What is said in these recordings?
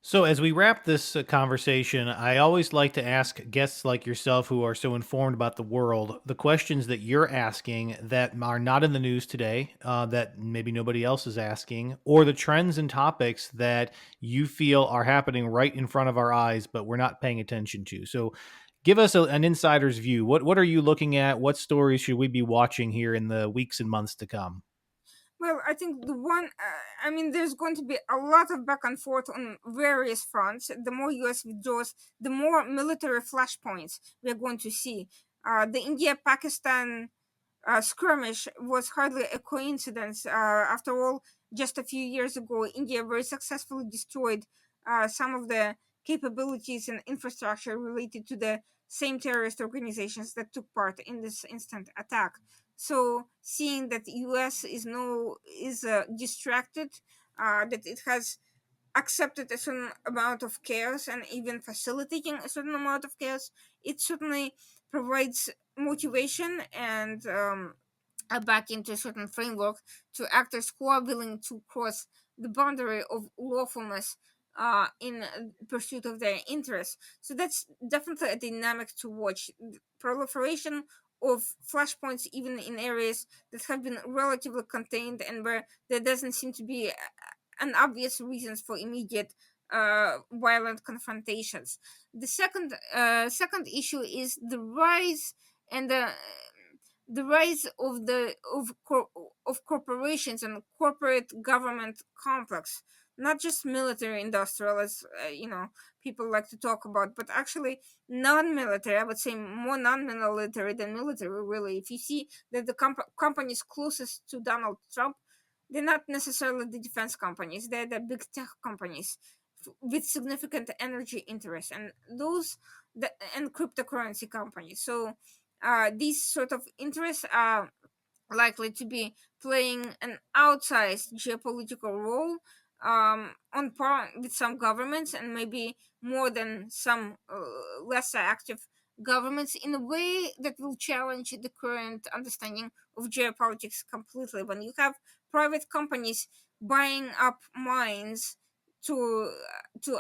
So, as we wrap this conversation, I always like to ask guests like yourself who are so informed about the world the questions that you're asking that are not in the news today, that maybe nobody else is asking, or the trends and topics that you feel are happening right in front of our eyes, but we're not paying attention to. So, give us an insider's view. What are you looking at? What stories should we be watching here in the weeks and months to come? Well, I think there's going to be a lot of back and forth on various fronts. The more US withdraws, the more military flashpoints we're going to see. The India Pakistan skirmish was hardly a coincidence. After all, just a few years ago, India very successfully destroyed some of the capabilities and infrastructure related to the same terrorist organizations that took part in this instant attack. So, seeing that the U.S. is distracted, that it has accepted a certain amount of chaos and even facilitating a certain amount of chaos, it certainly provides motivation and back into a certain framework to actors who are willing to cross the boundary of lawfulness in pursuit of their interests. So that's definitely a dynamic to watch. Proliferation of flashpoints, even in areas that have been relatively contained and where there doesn't seem to be an obvious reasons for immediate violent confrontations. The second issue is and the rise of corporations and corporate government complex, not just military industrial as people like to talk about, but actually non-military. I would say more non-military than military. Really, if you see that the companies closest to Donald Trump, they're not necessarily the defense companies; they're the big tech companies with significant energy interests, and and cryptocurrency companies. So these sort of interests are likely to be playing an outsized geopolitical role, on par with some governments, and maybe more than some lesser active governments, in a way that will challenge the current understanding of geopolitics completely. When you have private companies buying up mines to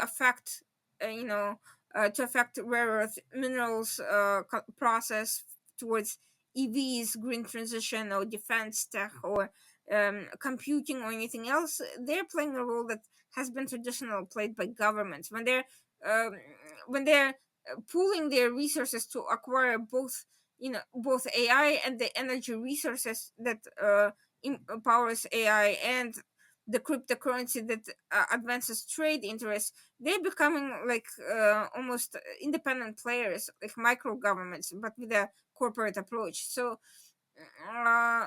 affect, to affect rare earth minerals process towards EVs, green transition, or defense tech, or computing, or anything else, they're playing a role that has been traditionally played by governments um, when they're pooling their resources to acquire both AI and the energy resources that powers AI and the cryptocurrency that advances trade interests. They're becoming like almost independent players, like micro governments, but with a corporate approach. So,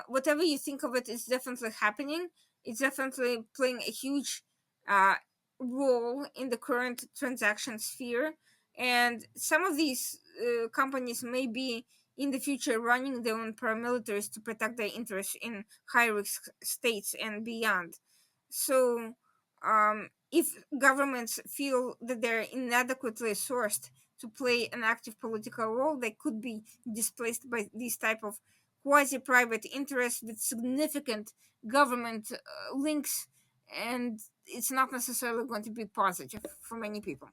whatever you think of it is definitely happening. It's definitely playing a huge uh, role in the current transaction sphere. And some of these companies may be in the future running their own paramilitaries to protect their interests in high risk states and beyond. So, if governments feel that they're inadequately sourced to play an active political role, they could be displaced by these type of quasi-private interests with significant government links, and it's not necessarily going to be positive for many people.